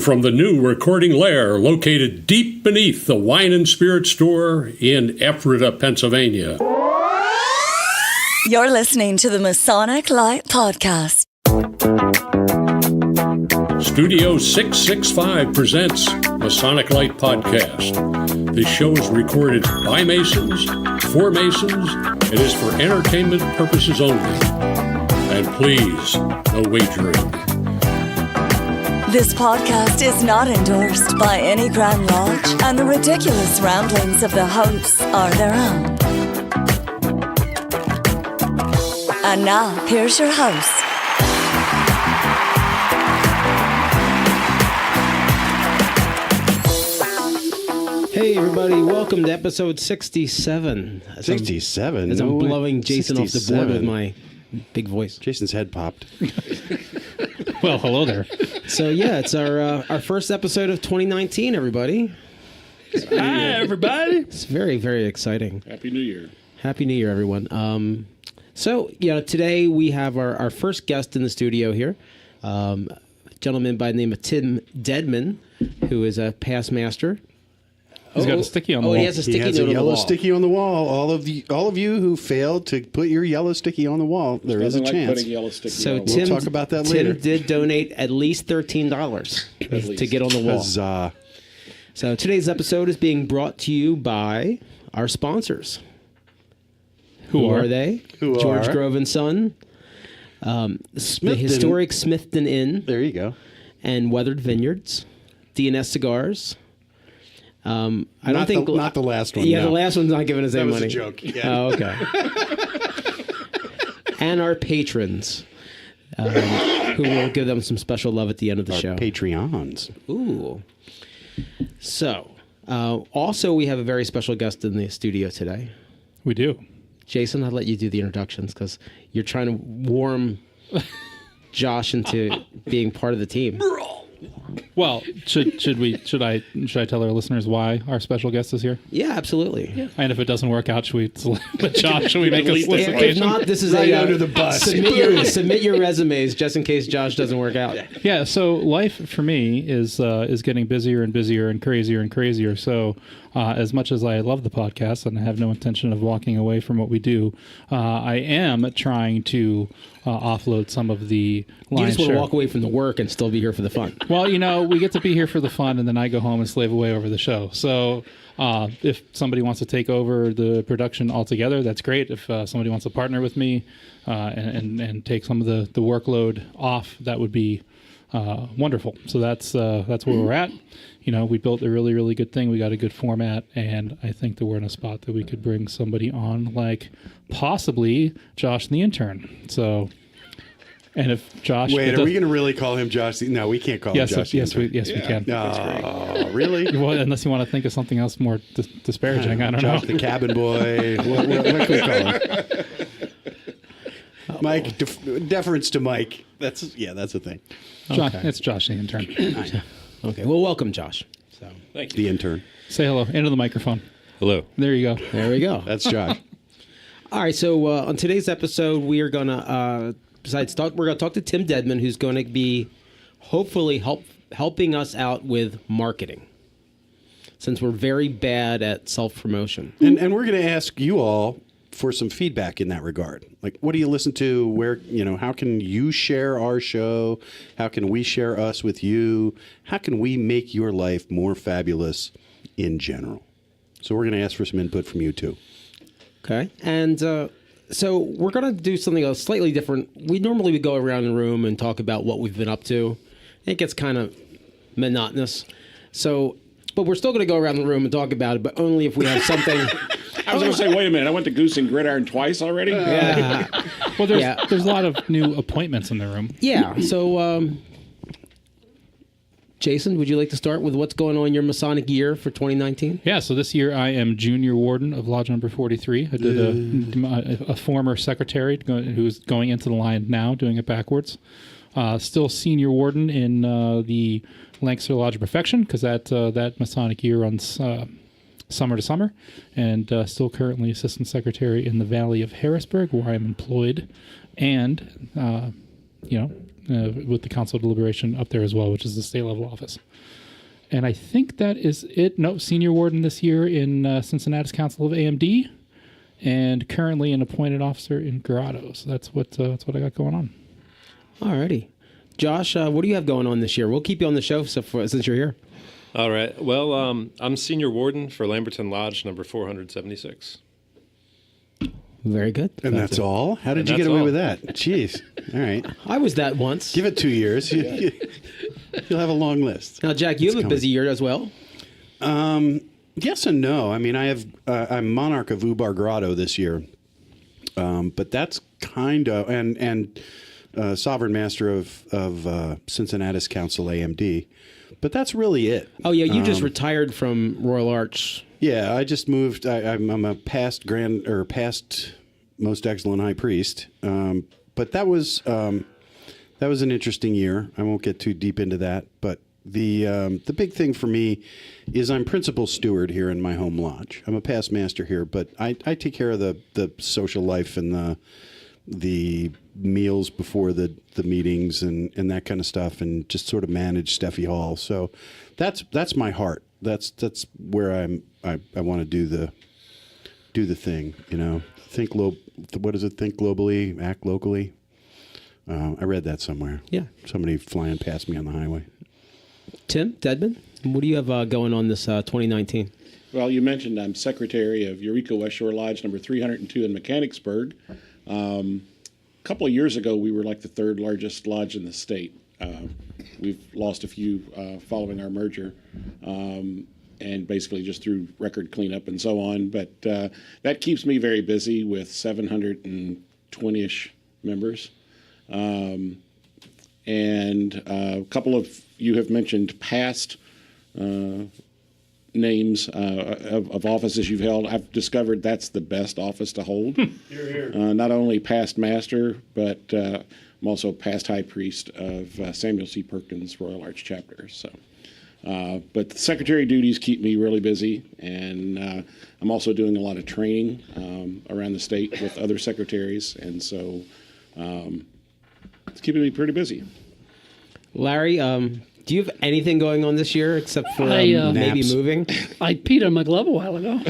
From the new recording lair located deep beneath the Wine and Spirit store in Ephrata, Pennsylvania. You're listening to the Masonic Light Podcast. Studio 665 presents Masonic Light Podcast. This show is recorded by Masons, for Masons. It is for entertainment purposes only. And please, no wagering. This podcast is not endorsed by any Grand Lodge, and the ridiculous ramblings of the hosts are their own. And now, here's your host. Hey everybody, welcome to episode 67. 67? As I'm No, blowing Jason 67. off the board with my big voice. Jason's head popped. Well, hello there. So yeah, it's our first episode of 2019, everybody. Hi, everybody. It's very, very exciting. Happy New Year. Happy New Year, everyone. So, today we have our first guest in the studio here, a gentleman by the name of Tim Dedman, who is a past master. He's got a sticky on the wall. He has a sticky He has note a on yellow the wall. sticky on the wall. All of you who failed to put your yellow sticky on the wall, there is a chance. So We'll Tim, talk about that later. Tim did donate at least $13 to get on the wall. Huzzah. So today's episode is being brought to you by our sponsors. Who are they? Who George are? Grove and Son, the Historic Smithton Inn, There you go. and Weathered Vineyards, D&S Cigars. I don't think not the last one. Yeah, no. the last one's not giving us That any was money. a joke. Yeah. Oh, okay. And our patrons, who will give them some special love at the end of the Our show. Patreons. Ooh. So, also we have a very special guest in the studio today. We do. Jason, I'll let you do the introductions because you're trying to warm Josh into being part of the team. Well, should I tell our listeners why our special guest is here? Yeah, absolutely. Yeah. And if it doesn't work out, should we make a If solicitation? not, this is Right a under the bus. Submit your resumes just in case Josh doesn't work out. Yeah. So life for me is getting busier and busier and crazier. So as much as I love the podcast and I have no intention of walking away from what we do, I am trying to offload some of the You lion's just want to share. walk away from the work and still be here for the fun. Well, we get to be here for the fun, and then I go home and slave away over the show. So if somebody wants to take over the production altogether, that's great. If somebody wants to partner with me and take some of the workload off, that would be wonderful. So that's where we're at. We built a really, really good thing. We got a good format, and I think that we're in a spot that we could bring somebody on, like possibly Josh the Intern. So... And if Josh... Wait, are we going to really call him Josh? No, we can't call him Josh. Yes, we can. No, really? Well, unless you want to think of something else more disparaging, I don't know. Josh the cabin boy. what can we call him? Mike, deference to Mike. That's a thing. Josh, it's Josh the Intern. Okay, well, welcome, Josh. So Thank The intern. Say hello into the microphone. Hello. There you go. there we go. That's Josh. All right, so on today's episode, we are going to... we're going to talk to Tim Dedman, who's going to be hopefully helping us out with marketing, since we're very bad at self-promotion. And we're going to ask you all for some feedback in that regard. Like, what do you listen to? Where, how can you share our show? How can we share us with you? How can we make your life more fabulous in general? So we're going to ask for some input from you too. Okay, and so we're going to do something else slightly different. We normally would go around the room and talk about what we've been up to. It gets kind of monotonous. So, but we're still going to go around the room and talk about it, but only if we have something. I was going to say, wait a minute. I went to Goose and Gridiron twice already. Yeah. Well, there's a lot of new appointments in the room. Yeah. So, Jason, would you like to start with what's going on in your Masonic year for 2019? Yeah, so this year I am junior warden of Lodge number 43. I did a former secretary who's going into the line now, doing it backwards. Still senior warden in the Lancaster Lodge of Perfection, because that Masonic year runs summer to summer, and still currently assistant secretary in the Valley of Harrisburg, where I'm employed, and with the council deliberation up there as well, which is the state level office. And I think that is it. No, senior warden this year in Cincinnati's Council of AMD, and currently an appointed officer in Grotto. So that's what I got going on. Alrighty. Josh, what do you have going on this year? We'll keep you on the show since you're here. All right. Well, I'm senior warden for Lamberton Lodge number 476. Very good. And that's all? How did you get away with that? Jeez. All right. I was that once. Give it 2 years. You'll have a long list. Now, Jack, you have a busy year as well. Yes and no. I mean, I'm monarch of Ubar Grotto this year, but that's kind of and sovereign master of Cincinnati's Council AMD. But that's really it. Oh yeah, you just retired from Royal Arch. Yeah, I just moved. I'm a past most excellent high priest. But that was an interesting year. I won't get too deep into that. But the big thing for me is I'm principal steward here in my home lodge. I'm a past master here, but I take care of the social life and the meals before the meetings and that kind of stuff, and just sort of manage Steffi Hall. So that's my heart. That's where I want to do the thing. You know, what is it? Think globally, act locally. I read that somewhere. Yeah. Somebody flying past me on the highway. Tim Dedman, what do you have going on this 2019? Well, you mentioned I'm secretary of Eureka West Shore Lodge number 302 in Mechanicsburg. A couple of years ago, we were like the third largest lodge in the state. We've lost a few following our merger, and basically just through record cleanup and so on. But that keeps me very busy with 720-ish members. And a couple of you have mentioned past names of offices you've held. I've discovered that's the best office to hold. Not only past master, but I'm also past high priest of Samuel C. Perkins Royal Arch Chapter. So, but the secretary duties keep me really busy, and I'm also doing a lot of training around the state with other secretaries, and so it's keeping me pretty busy. Larry, do you have anything going on this year except for maybe moving? I peed on my glove a while ago.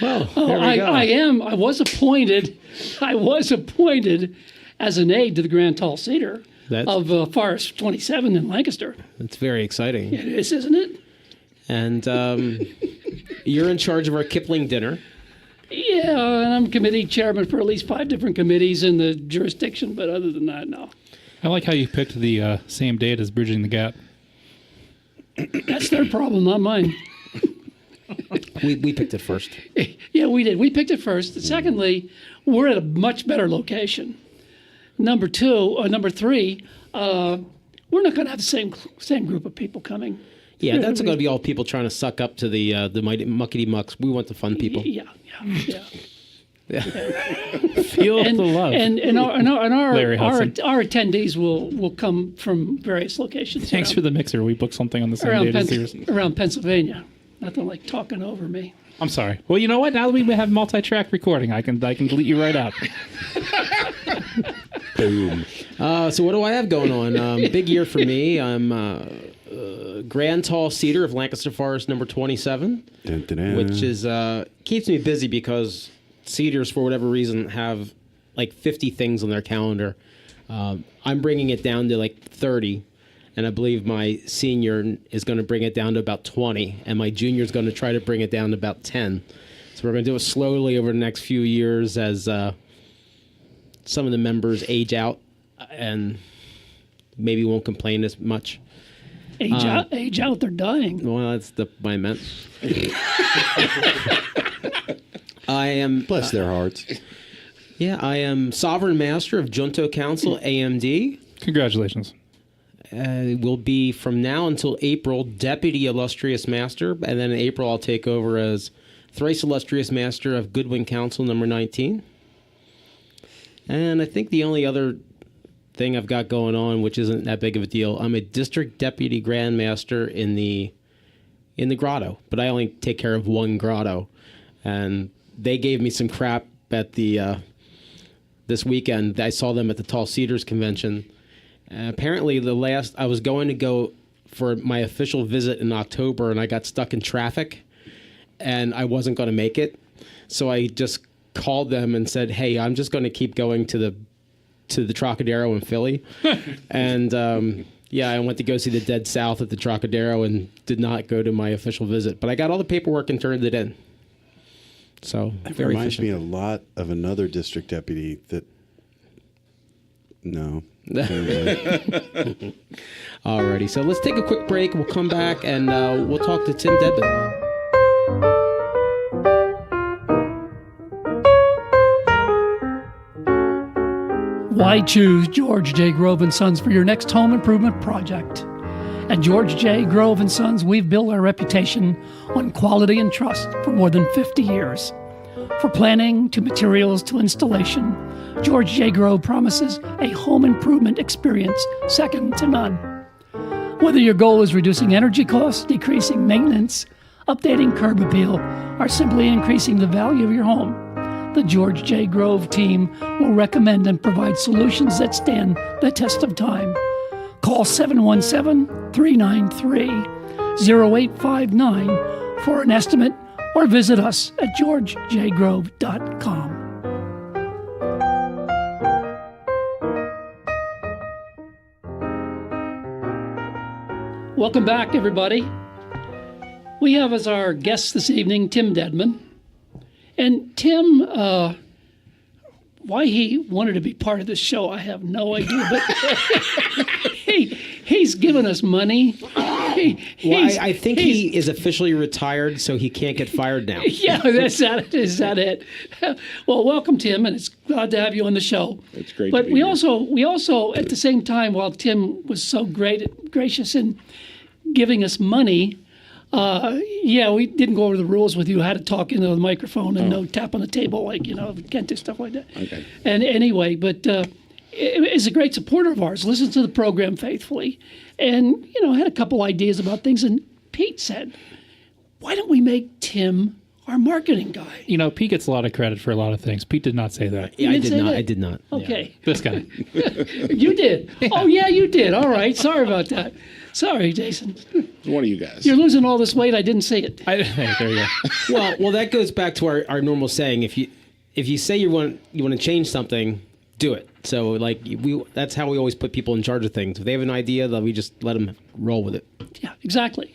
Well, there we go. I was appointed as an aide to the Grand Tall Cedar of Forest 27 in Lancaster. That's very exciting. It is, isn't it? And you're in charge of our Kipling dinner. Yeah, and I'm committee chairman for at least 5 different committees in the jurisdiction, but other than that, no. I like how you picked the same date as Bridging the Gap. That's their problem, not mine. We picked it first. Yeah, we did. We picked it first. And secondly, we're at a much better location. Number 3, we're not going to have the same group of people coming. Yeah, that's going to be all people trying to suck up to the muckety mucks. We want the fun people. Yeah. Feel the love. And our attendees will come from various locations. Thanks for the mixer. We booked something on the same day. Around Pennsylvania. Nothing like talking over me. I'm sorry. Well, you know what? Now that we have multi-track recording, I can delete you right out. Boom. So what do I have going on? Big year for me. I'm Grand Tall Cedar of Lancaster Forest number 27, which is keeps me busy because Cedars, for whatever reason, have like 50 things on their calendar. I'm bringing it down to like 30, and I believe my senior is going to bring it down to about 20, and my junior is going to try to bring it down to about 10. So we're going to do it slowly over the next few years as some of the members age out and maybe won't complain as much. Age out, they're dying. Well, that's what I meant. I am... Bless their hearts. Yeah, I am Sovereign Master of Junto Council, AMD. Congratulations. Will be, from now until April, Deputy Illustrious Master, and then in April I'll take over as Thrice Illustrious Master of Goodwin Council, number 19. And I think the only other thing I've got going on, which isn't that big of a deal, I'm a District Deputy Grand Master in the grotto, but I only take care of one grotto. And they gave me some crap at the this weekend. I saw them at the Tall Cedars convention. Apparently, I was going to go for my official visit in October, and I got stuck in traffic, and I wasn't going to make it. So I just called them and said, "Hey, I'm just going to keep going to the Trocadero in Philly," and I went to go see the Dead South at the Trocadero and did not go to my official visit. But I got all the paperwork and turned it in. So That very reminds efficient. me a lot of another district deputy that. No. Alrighty, so let's take a quick break. We'll come back and we'll talk to Tim Dedman. Why choose George J. Grove & Sons for your next home improvement project? At George J. Grove & Sons, we've built our reputation on quality and trust for more than 50 years. For planning to materials to installation, George J. Grove promises a home improvement experience second to none. Whether your goal is reducing energy costs, decreasing maintenance, updating curb appeal, or simply increasing the value of your home, the George J. Grove team will recommend and provide solutions that stand the test of time. Call 717-393-0859 for an estimate or visit us at georgejgrove.com. Welcome back, everybody. We have as our guest this evening Tim Dedman. And Tim, why he wanted to be part of this show, I have no idea. But he's given us money. I think he is officially retired, so he can't get fired now. Yeah, is that it? Well, welcome, Tim, and it's glad to have you on the show. It's great. But to be we here. also at the same time, while Tim was so gracious in giving us money, we didn't go over the rules with you how to talk into the microphone and no tap on the table, like, can't do stuff like that. Okay. And anyway, but is a great supporter of ours, listens to the program faithfully, and, had a couple ideas about things. And Pete said, why don't we make Tim our marketing guy? Pete gets a lot of credit for a lot of things. Pete did not say that. Yeah, didn't say that? I did not. Okay. This guy. You did. Yeah. Oh, yeah, you did. All right. Sorry about that. Sorry, Jason. One of you guys. You're losing all this weight. I didn't see it. Hey, there you go. Well, that goes back to our normal saying: if you say you want to change something, do it. So that's how we always put people in charge of things. If they have an idea, then we just let them roll with it. Yeah, exactly.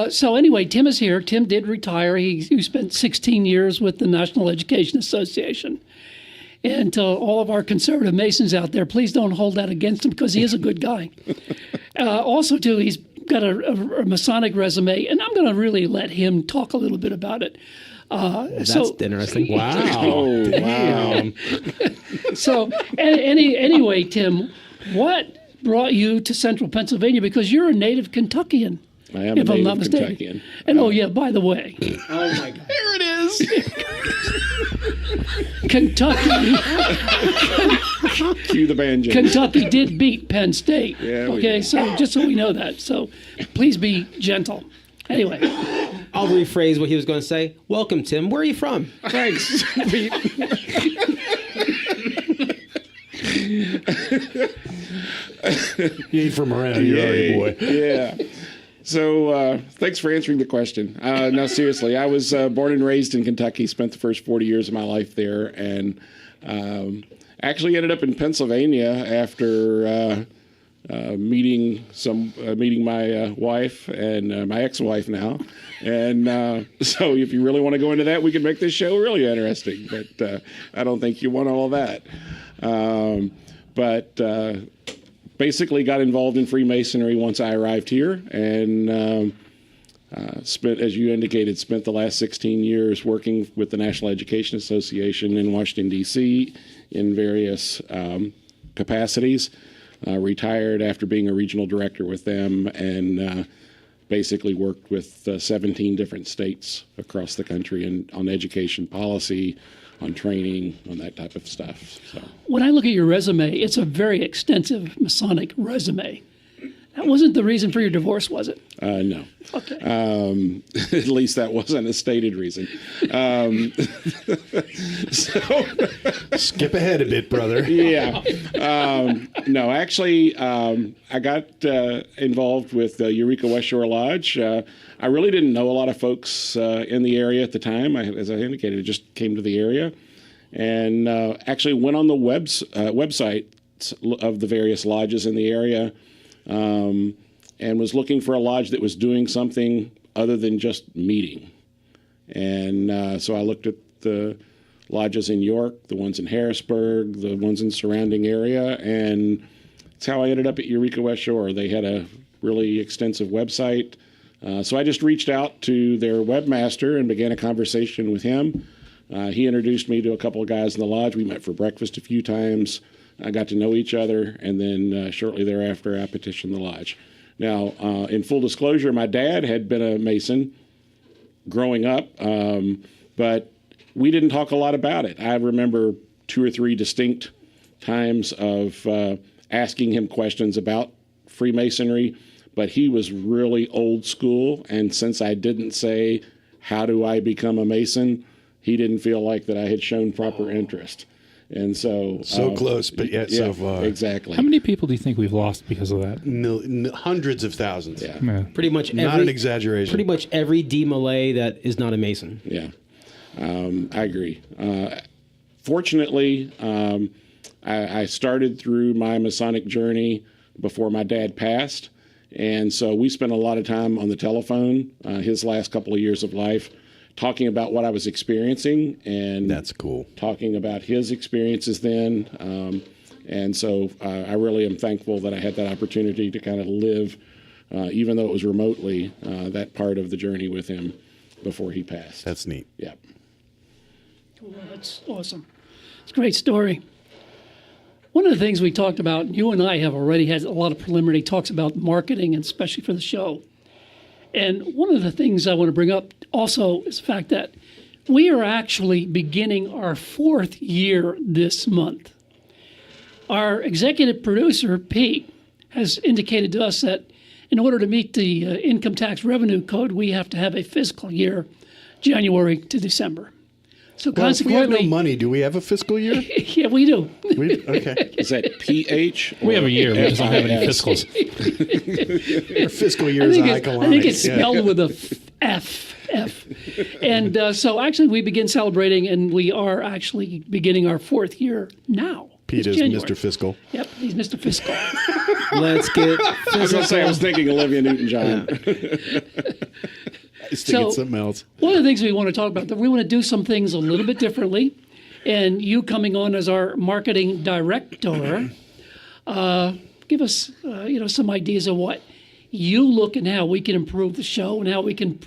So anyway, Tim is here. Tim did retire. He spent 16 years with the National Education Association. And to all of our conservative Masons out there, please don't hold that against him, because he is a good guy. Also, too, he's got a Masonic resume, and I'm going to really let him talk a little bit about it. That's interesting. Wow. Oh, wow. So anyway, Tim, what brought you to Central Pennsylvania? Because you're a native Kentuckian. I am if a I'm native not mistaken. Kentuckian. And by the way, Oh my God. There it is. Kentucky Cue the banjo. Kentucky did beat Penn State. Yeah, we okay, did. so just so we know that. So please be gentle. Anyway, I'll rephrase what he was going to say. Welcome, Tim. Where are you from? Thanks. You ain't from around here, are you, boy? Yeah. So thanks for answering the question. No, seriously, I was born and raised in Kentucky, spent the first 40 years of my life there, and actually ended up in Pennsylvania after meeting my wife and my ex-wife now. And so if you really want to go into that, we can make this show really interesting. But I don't think you want all of that. But basically got involved in Freemasonry once I arrived here, and spent, as you indicated, spent the last 16 years working with the National Education Association in Washington, D.C. in various capacities. Retired after being a regional director with them, and basically worked with 17 different states across the country on education policy, on training, on that type of stuff. So. when I look at your resume, it's a very extensive Masonic resume. That wasn't the reason for your divorce, was it? No. Okay. At least that wasn't a stated reason. Skip ahead a bit, brother. Yeah. No, actually, I got involved with Eureka West Shore Lodge. I really didn't know a lot of folks in the area at the time. As I indicated, I just came to the area and actually went on the website of the various lodges in the area and was looking for a lodge that was doing something other than just meeting. And so I looked at the lodges in York, the ones in Harrisburg, the ones in surrounding area, and that's how I ended up at Eureka West Shore. They had a really extensive website. So I just reached out to their webmaster and began a conversation with him. He introduced me to a couple of guys in the lodge. We met for breakfast a few times. I got to know each other, and then shortly thereafter, I petitioned the lodge. Now, in full disclosure, my dad had been a Mason growing up, but we didn't talk a lot about it. I remember 2 or 3 distinct times of asking him questions about Freemasonry, but he was really old school, and since I didn't say, how do I become a Mason, he didn't feel like that I had shown proper interest. And so close, but yet so far. Exactly. How many people do you think we've lost because of that? Hundreds of thousands. Yeah. Pretty much Not an exaggeration. Pretty much every DMLA that is not a Mason. Yeah, I agree. Fortunately, I started through my Masonic journey before my dad passed, and so we spent a lot of time on the telephone his last couple of years of life, talking about what I was experiencing, and that's cool. Talking about his experiences then, and so I really am thankful that I had that opportunity to kind of live, even though it was remotely, that part of the journey with him before he passed. That's neat. Yeah. Well, that's awesome. It's a great story. One of the things we talked about, you and I have already had a lot of preliminary talks about marketing, and especially for the show. And one of the things I want to bring up also is the fact that we are actually beginning our 4th year this month. Our executive producer, Pete, has indicated to us that in order to meet the income tax revenue code, we have to have a fiscal year, January to December. So Well, if we have consequently, no money, do we have a fiscal year? yeah, we do. Okay. Is that PH? We have a year. We just don't have any FIS? fiscals. Our fiscal year is a high I think it's spelled with a F. And so actually we begin celebrating, and we are actually beginning our 4th year now. Pete It's is January. Mr. Fiscal. Yep, he's Mr. Fiscal. Let's get I was going to say, I was thinking Olivia Newton-John. I was thinking something else. One of the things we want to talk about, that we want to do some things a little bit differently, and you coming on as our marketing director, give us some ideas of what you look and how we can improve the show and how we can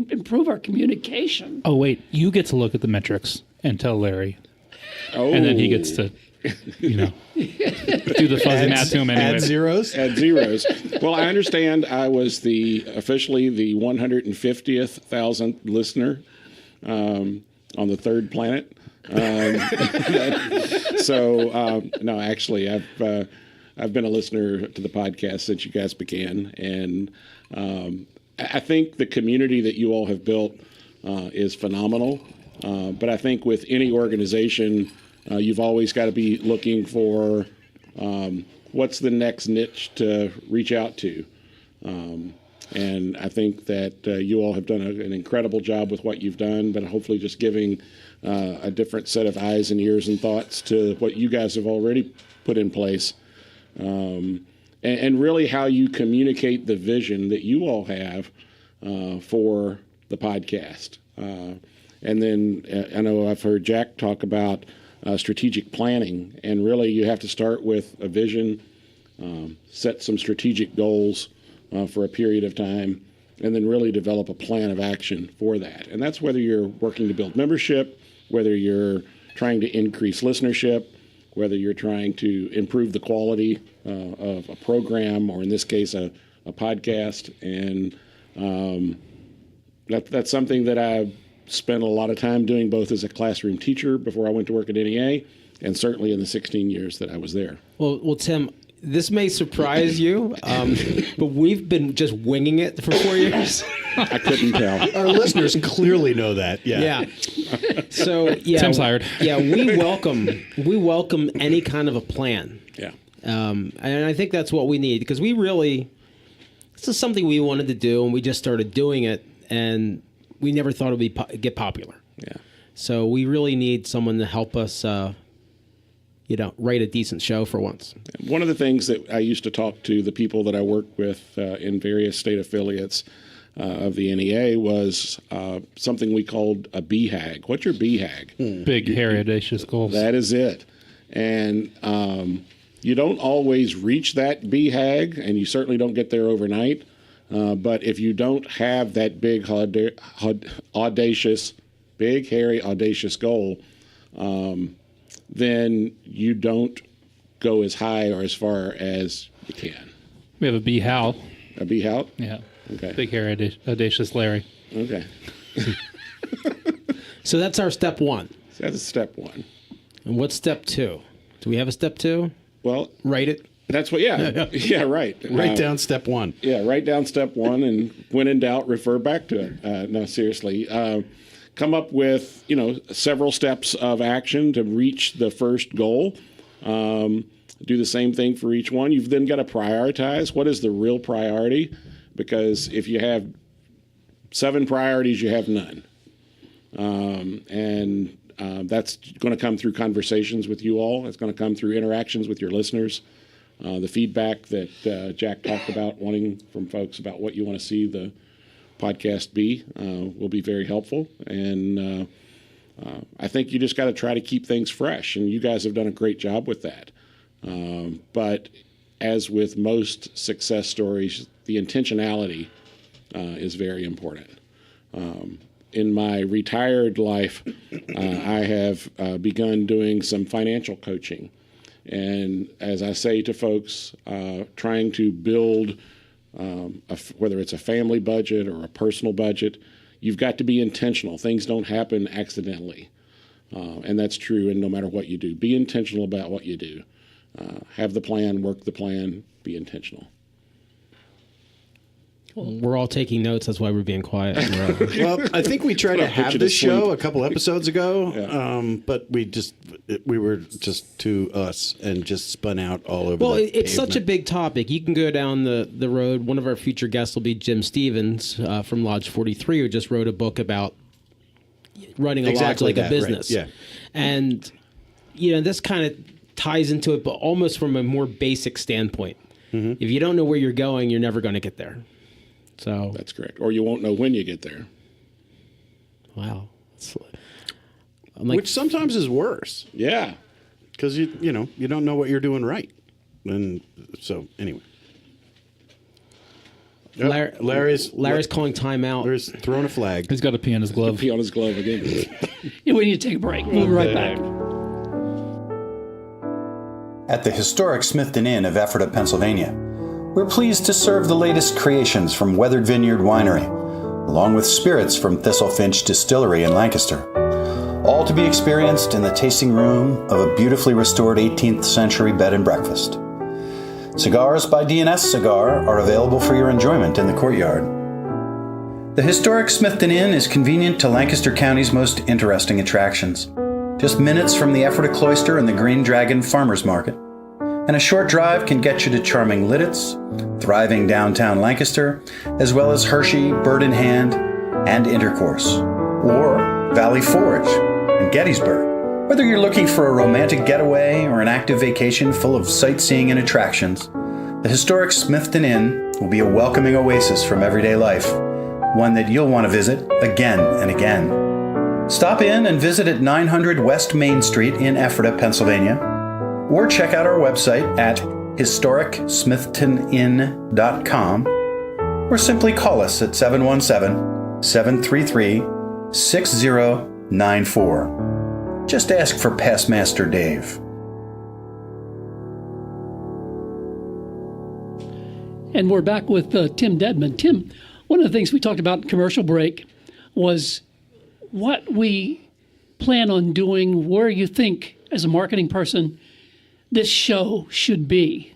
improve our communication. Oh, wait. You get to look at the metrics and tell Larry. Oh. And then he gets to, do the fuzzy math to him anyway. Add zeros? Add zeros. Well, I understand I was officially the 150,000th listener on the 3rd planet. No, actually, I've been a listener to the podcast since you guys began, and I think the community that you all have built is phenomenal. But I think with any organization, you've always got to be looking for what's the next niche to reach out to. And I think that you all have done an incredible job with what you've done, but hopefully just giving a different set of eyes and ears and thoughts to what you guys have already put in place. And really how you communicate the vision that you all have for the podcast. And then I know I've heard Jack talk about strategic planning, and really you have to start with a vision, set some strategic goals for a period of time, and then really develop a plan of action for that. And that's whether you're working to build membership, whether you're trying to increase listenership, whether you're trying to improve the quality of a program, or in this case, a podcast. And that's something that I've spent a lot of time doing, both as a classroom teacher before I went to work at NEA, and certainly in the 16 years that I was there. Well, Tim, this may surprise you, but we've been just winging it for 4 years. I couldn't tell. Our listeners clearly know that. Yeah. So Tim's hired. Yeah, we welcome any kind of a plan. Yeah. And I think that's what we need, because this is something we wanted to do, and we just started doing it, and we never thought it would get popular. Yeah. So we really need someone to help us, write a decent show for once. One of the things that I used to talk to the people that I work with in various state affiliates of the NEA was something we called a BHAG. What's your BHAG? Big, hairy, audacious goals. That is it. And you don't always reach that BHAG, and you certainly don't get there overnight. But if you don't have that big, audacious, big, hairy, audacious goal, then you don't go as high or as far as you can. We have a B-How. A B-How? Yeah. Okay. Big, hairy, audacious Larry. Okay. So that's our step one. So that's step one. And what's step two? Do we have a step two? Well, Write it. that's what, yeah. Yeah, right. Write down step one. Yeah, write down step one, and when in doubt, refer back to it. No, seriously. Come up with, several steps of action to reach the first goal. Do the same thing for each one. You've then got to prioritize. What is the real priority? Because if you have 7 priorities, you have none. That's going to come through conversations with you all. It's going to come through interactions with your listeners. The feedback that Jack talked about, wanting from folks about what you want to see the podcast be, will be very helpful. And I think you just got to try to keep things fresh. And you guys have done a great job with that. But as with most success stories, the intentionality is very important. In my retired life, I have begun doing some financial coaching. And as I say to folks, trying to build, whether it's a family budget or a personal budget, you've got to be intentional. Things don't happen accidentally. And that's true, and no matter what you do. Be intentional about what you do. Have the plan, work the plan, be intentional. We're all taking notes. That's why we're being quiet. Well, I think we tried to have this show a couple episodes ago, Yeah. but we were just to us and just spun out all over. Well, the it's such a pavement. big topic. You can go down the road. One of our future guests will be Jim Stevens from Lodge 43, who just wrote a book about running a lodge like a business. Right. Yeah. And, this kind of ties into it, but almost from a more basic standpoint. Mm-hmm. If you don't know where you're going, you're never going to get there. So That's correct. Or you won't know when you get there. wow. Which sometimes is worse Yeah. because you don't know what you're doing right, and so anyway. Larry's calling time out. Larry's throwing a flag. He's got a pee on his glove. Pee on his glove again. Yeah, we need to take a break. We'll be right back. At the Historic Smithton Inn of Ephrata, Pennsylvania, we're pleased to serve the latest creations from Weathered Vineyard Winery, along with spirits from Thistlefinch Distillery in Lancaster, all to be experienced in the tasting room of a beautifully restored 18th century bed and breakfast. Cigars by D&S Cigar are available for your enjoyment in the courtyard. The Historic Smithton Inn is convenient to Lancaster County's most interesting attractions. Just minutes from the Ephrata Cloister and the Green Dragon Farmers Market. And a short drive can get you to charming Lidditz, thriving downtown Lancaster, as well as Hershey, Bird in Hand, and Intercourse. Or Valley Forge and Gettysburg. Whether you're looking for a romantic getaway or an active vacation full of sightseeing and attractions, the Historic Smithton Inn will be a welcoming oasis from everyday life, one that you'll want to visit again and again. Stop in and visit at 900 West Main Street in Ephrata, Pennsylvania, or check out our website at historicsmithtoninn.com, or simply call us at 717-733-6094. Just ask for Past Master Dave. And we're back with Tim Dedman. Tim, one of the things we talked about in commercial break was what we plan on doing, where you think, as a marketing person, this show should be.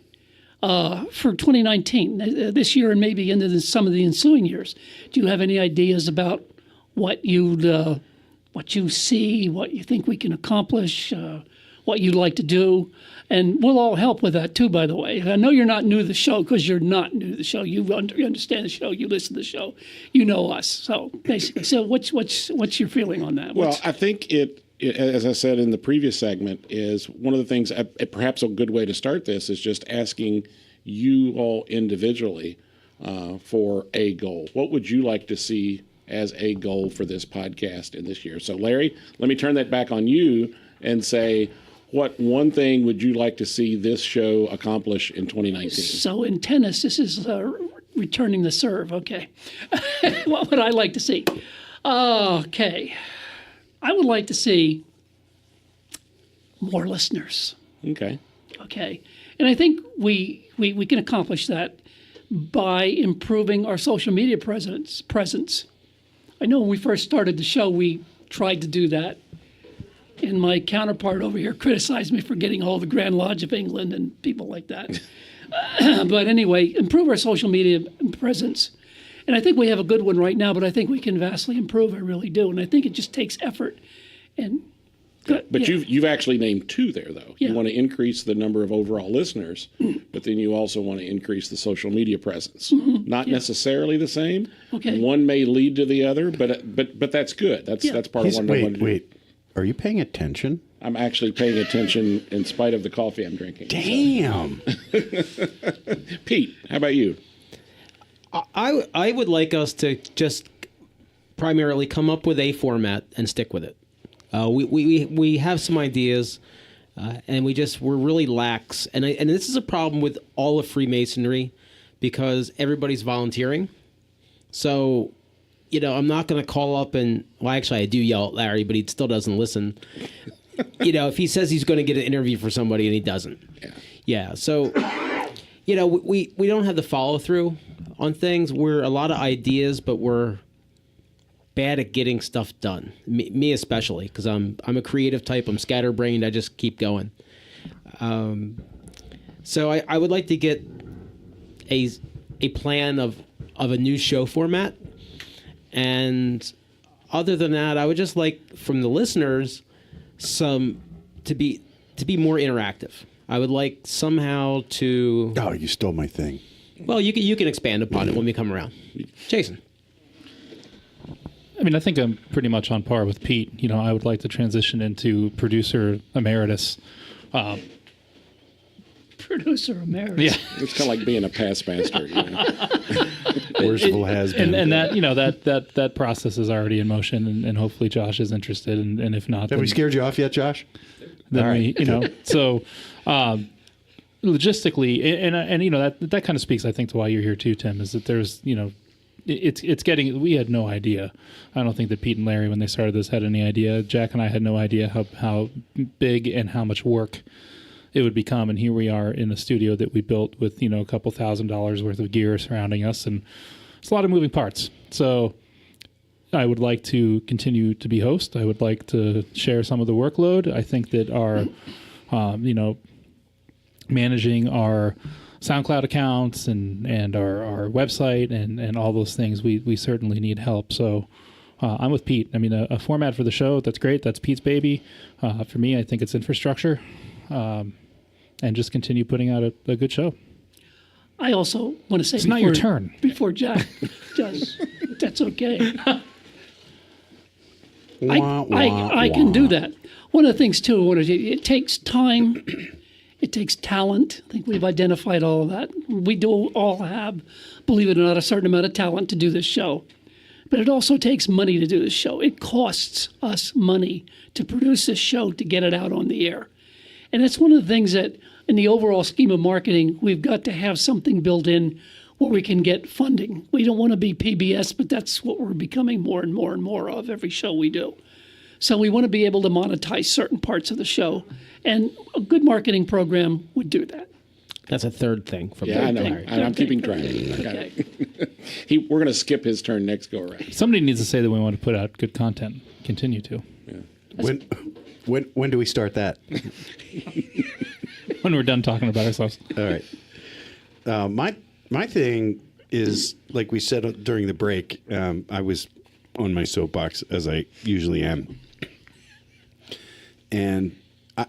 for 2019, this year and maybe into some of the ensuing years? Do you have any ideas about what you see, what you think we can accomplish, what you'd like to do? And we'll all help with that too, by the way. I know you're not new to the show because you're not new to the show. You understand the show. You listen to the show. You know us. So basically, what's your feeling on that? Well, I think it, as I said in the previous segment, is one of the things, perhaps a good way to start this is just asking you all individually for a goal. What would you like to see as a goal for this podcast in this year? So, Larry, let me turn that back on you and say, what one thing would you like to see this show accomplish in 2019? So in tennis, this is returning the serve. Okay. What would I like to see? Okay. I would like to see more listeners. Okay. Okay. And I think we can accomplish that by improving our social media presence. I know when we first started the show, we tried to do that. And my counterpart over here criticized me for getting all the Grand Lodge of England and people like that. But anyway, improve our social media presence. And I think we have a good one right now, but I think we can vastly improve. I really do. And I think it just takes effort. And But you've actually named two there, though. Yeah. You want to increase the number of overall listeners, but then you also want to increase the social media presence. Not necessarily the same. Okay. One may lead to the other, but that's good. That's part of what I want to do. Wait. Are you paying attention? I'm actually paying attention in spite of the coffee I'm drinking. Damn. Pete, how about you? I would like us to just primarily come up with a format and stick with it. We have some ideas, and we're really lax. And this is a problem with all of Freemasonry because everybody's volunteering. So, I'm not going to call up and, well, actually I do yell at Larry, but he still doesn't listen. If he says he's going to get an interview for somebody and he doesn't. Yeah. So, we don't have the follow through on things. We're a lot of ideas, but we're bad at getting stuff done. Me especially, because I'm a creative type. I'm scatterbrained. I just keep going. So I would like to get a plan of a new show format. And other than that, I would just like from the listeners to be more interactive. I would like somehow to. Oh, you stole my thing. Well, you can expand upon it when we come around. Jason. I mean, I think I'm pretty much on par with Pete. I would like to transition into producer emeritus. Producer emeritus. Yeah, it's kind of like being a past master. Worshipful has been. And that that process is already in motion, and hopefully Josh is interested. And if not, have we scared you off yet, Josh? Then all right. So logistically, and that kind of speaks, I think, to why you're here too, Tim. Is that there's it's getting. We had no idea. I don't think that Pete and Larry, when they started this, had any idea. Jack and I had no idea how big and how much work it would become. And here we are in a studio that we built with a couple $1,000s worth of gear surrounding us, and it's a lot of moving parts. So I would like to continue to be host. I would like to share some of the workload. I think that our managing our SoundCloud accounts and our website and all those things, we certainly need help. So I'm with Pete. I mean, a format for the show, that's great. That's Pete's baby. For me, I think it's infrastructure, and just continue putting out a good show. I also want to say it's not your turn. Before Jack does, that's okay. I can do that. One of the things too, it takes time. It takes talent. I think we've identified all of that. We do all have, believe it or not, a certain amount of talent to do this show. But it also takes money to do this show. It costs us money to produce this show, to get it out on the air. And that's one of the things that, in the overall scheme of marketing, we've got to have something built in where we can get funding. We don't want to be PBS, but that's what we're becoming more and more and more of every show we do. So we want to be able to monetize certain parts of the show, and a good marketing program would do that. That's a third thing from I know. Larry. I'm keeping track. Okay. We're going to skip his turn next go around. Somebody needs to say that we want to put out good content. Continue to. Yeah. When do we start that? When we're done talking about ourselves. All right. My thing is, like we said during the break, I was on my soapbox, as I usually am. And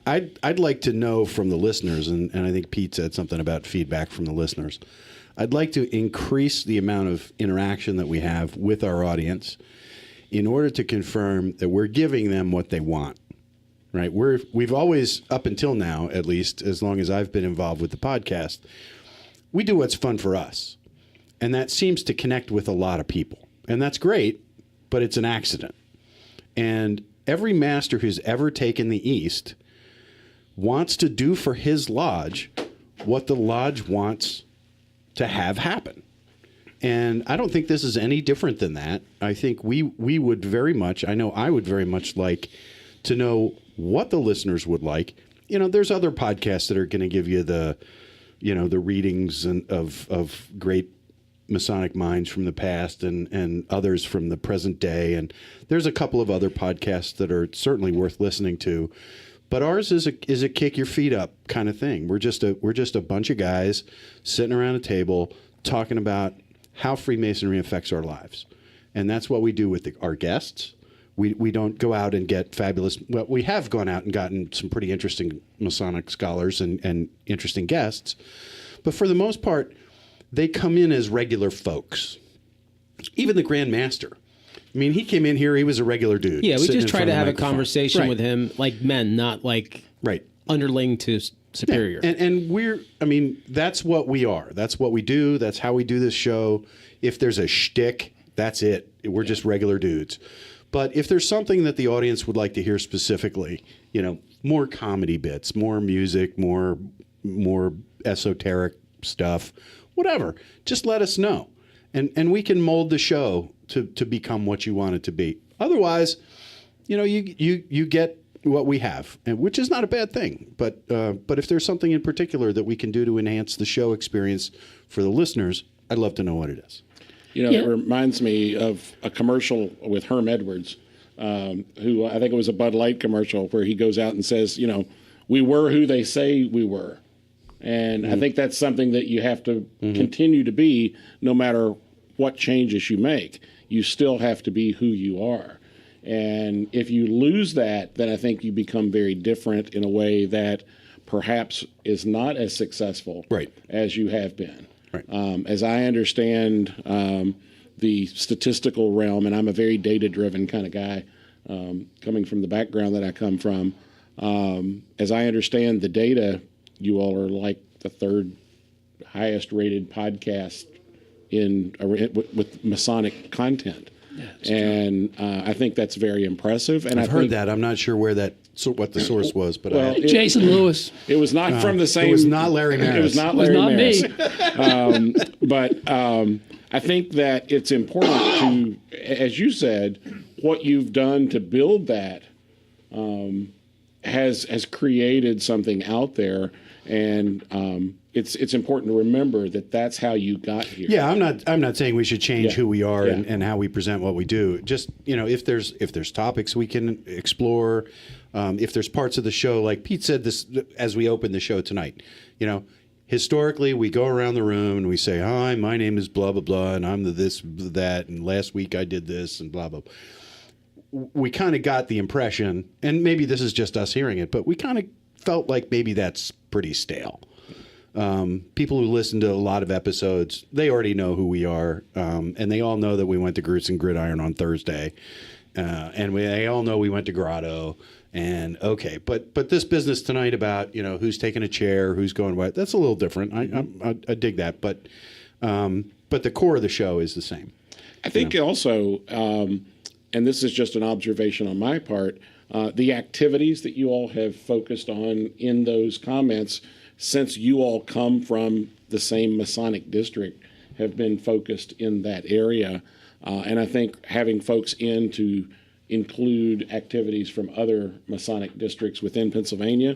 I'd like to know from the listeners, and I think Pete said something about feedback from the listeners. I'd like to increase the amount of interaction that we have with our audience in order to confirm that we're giving them what they want, right? We've always, up until now, at least, as long as I've been involved with the podcast, we do what's fun for us. And that seems to connect with a lot of people. And that's great, but it's an accident. And every master who's ever taken the East wants to do for his lodge what the lodge wants to have happen. And I don't think this is any different than that. I think we would very much, I know I would very much like to know what the listeners would like. You know, there's other podcasts that are going to give you the readings of great Masonic minds from the past and others from the present day. And there's a couple of other podcasts that are certainly worth listening to. But ours is a kick your feet up kind of thing. We're just a bunch of guys sitting around a table talking about how Freemasonry affects our lives. And that's what we do with our guests. We don't go out and get fabulous. Well, we have gone out and gotten some pretty interesting Masonic scholars and interesting guests. But for the most part, they come in as regular folks. Even the Grand Master. I mean, he came in here, he was a regular dude. Yeah, we just try to have a microphone. conversation Right. with him like men, not like Right. underling to superior. Yeah. And that's what we are. That's what we do. That's how we do this show. If there's a shtick, that's it. We're just regular dudes. But if there's something that the audience would like to hear specifically, more comedy bits, more music, more esoteric stuff, whatever, just let us know. And we can mold the show to become what you want it to be. Otherwise, you get what we have, and which is not a bad thing. But if there's something in particular that we can do to enhance the show experience for the listeners, I'd love to know what it is. It reminds me of a commercial with Herm Edwards, who I think it was a Bud Light commercial where he goes out and says, we were who they say we were. And I think that's something that you have to continue to be no matter what changes you make. You still have to be who you are. And if you lose that, then I think you become very different in a way that perhaps is not as successful as you have been. Right. As I understand the statistical realm, and I'm a very data-driven kind of guy, coming from the background that I come from, as I understand the data, you all are like the third highest-rated podcast with Masonic content. And I think that's very impressive. And I've heard that. I'm not sure what the source was, but Jason Lewis. It was not from the same. It was not Larry Merris. It was not Larry Merris. Me. But I think that it's important to, as you said, what you've done to build that has created something out there, and it's important to remember that that's how you got here. Yeah, I'm not saying we should change who we are and how we present what we do. Just if there's topics we can explore, if there's parts of the show, like Pete said this as we opened the show tonight. Historically we go around the room and we say, "Hi, my name is blah blah blah, and I'm the this that, and last week I did this and blah blah." We kind of got the impression, and maybe this is just us hearing it, but we kind of felt like maybe that's pretty stale. People who listen to a lot of episodes, they already know who we are, and they all know that we went to Groots and Gridiron on Thursday, and they all know we went to Grotto. And okay, but this business tonight about who's taking a chair, who's going what, that's a little different. I dig that, but the core of the show is the same. I think also, and this is just an observation on my part, the activities that you all have focused on in those comments, since you all come from the same Masonic district, have been focused in that area. And I think having folks in to include activities from other Masonic districts within Pennsylvania,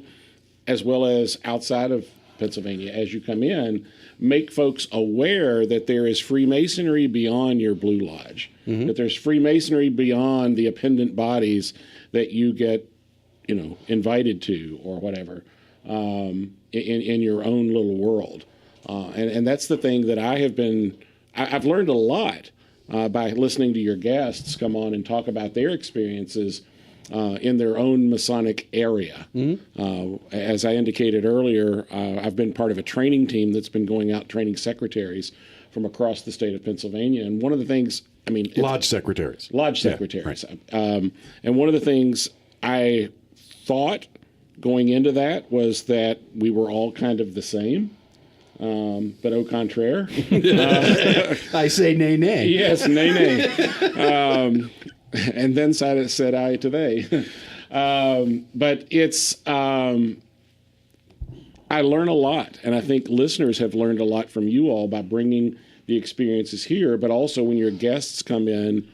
as well as outside of Pennsylvania as you come in, make folks aware that there is Freemasonry beyond your Blue Lodge, that there's Freemasonry beyond the appendant bodies that you get, invited to or whatever, in your own little world. And that's the thing that I've learned a lot by listening to your guests come on and talk about their experiences in their own Masonic area. As I indicated earlier, I've been part of a training team that's been going out training secretaries from across the state of Pennsylvania. And one of the things, Lodge secretaries. Lodge secretaries. Right. And one of the things I thought going into that was that we were all kind of the same. But au contraire. I say nay, nay. Yes, nay, nay. And then said I to they. But it's, I learn a lot. And I think listeners have learned a lot from you all by bringing the experiences here, but also when your guests come in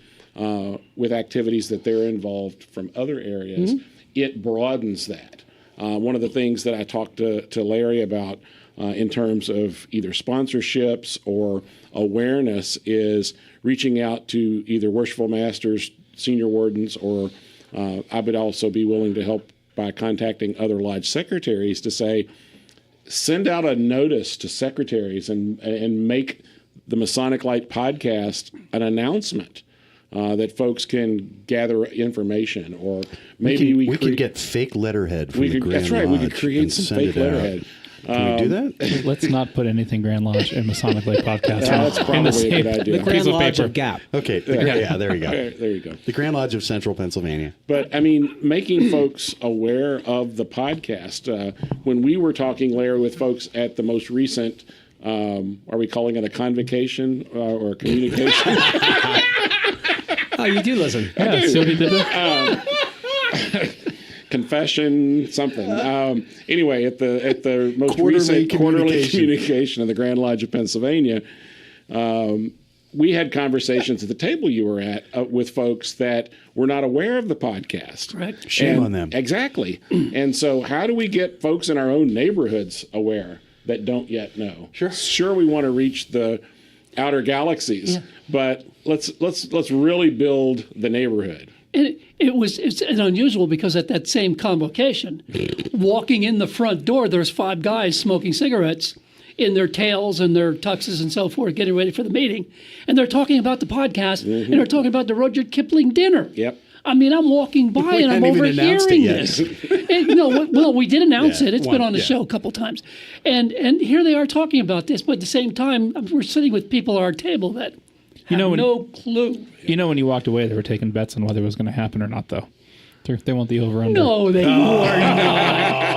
with activities that they're involved from other areas, it broadens that. One of the things that I talked to Larry about in terms of either sponsorships or awareness is reaching out to either worshipful masters, senior wardens, or I would also be willing to help by contacting other lodge secretaries to say, send out a notice to secretaries and make the Masonic Light podcast an announcement that folks can gather information, or maybe we could get fake letterhead from the Grand That's right. Lodge We could create some fake letterhead. Can we do that? Let's not put anything Grand Lodge and Masonic Light podcast that's probably in the a same good idea. The Grand piece of Lodge paper. of Gap. Okay. There we go. There you go. The Grand Lodge of Central Pennsylvania. But making folks aware of the podcast. When we were talking, Larry, with folks at the most recent, are we calling it a convocation or a communication? Oh, you do listen. Yeah, see what he did there? Confession, something. Anyway, at the most Quarterly recent quarterly communication. communication of the Grand Lodge of Pennsylvania, we had conversations at the table you were at with folks that were not aware of the podcast. Correct. Shame on them. Exactly. And so how do we get folks in our own neighborhoods aware that don't yet know? Sure, we want to reach the outer galaxies, but let's really build the neighborhood. And it's unusual because at that same convocation, walking in the front door, there's 5 guys smoking cigarettes in their tails and their tuxes and so forth, getting ready for the meeting. And they're talking about the podcast, and they're talking about the Rudyard Kipling dinner. Yep. I'm walking by and I'm hadn't even announced overhearing it yet. this. Well, we did announce it. It's been on the yeah. show a couple times. And here they are talking about this, but at the same time, we're sitting with people at our table that have no clue. You know, when you walked away, they were taking bets on whether it was going to happen or not, though. They want the over-under. No, they were not.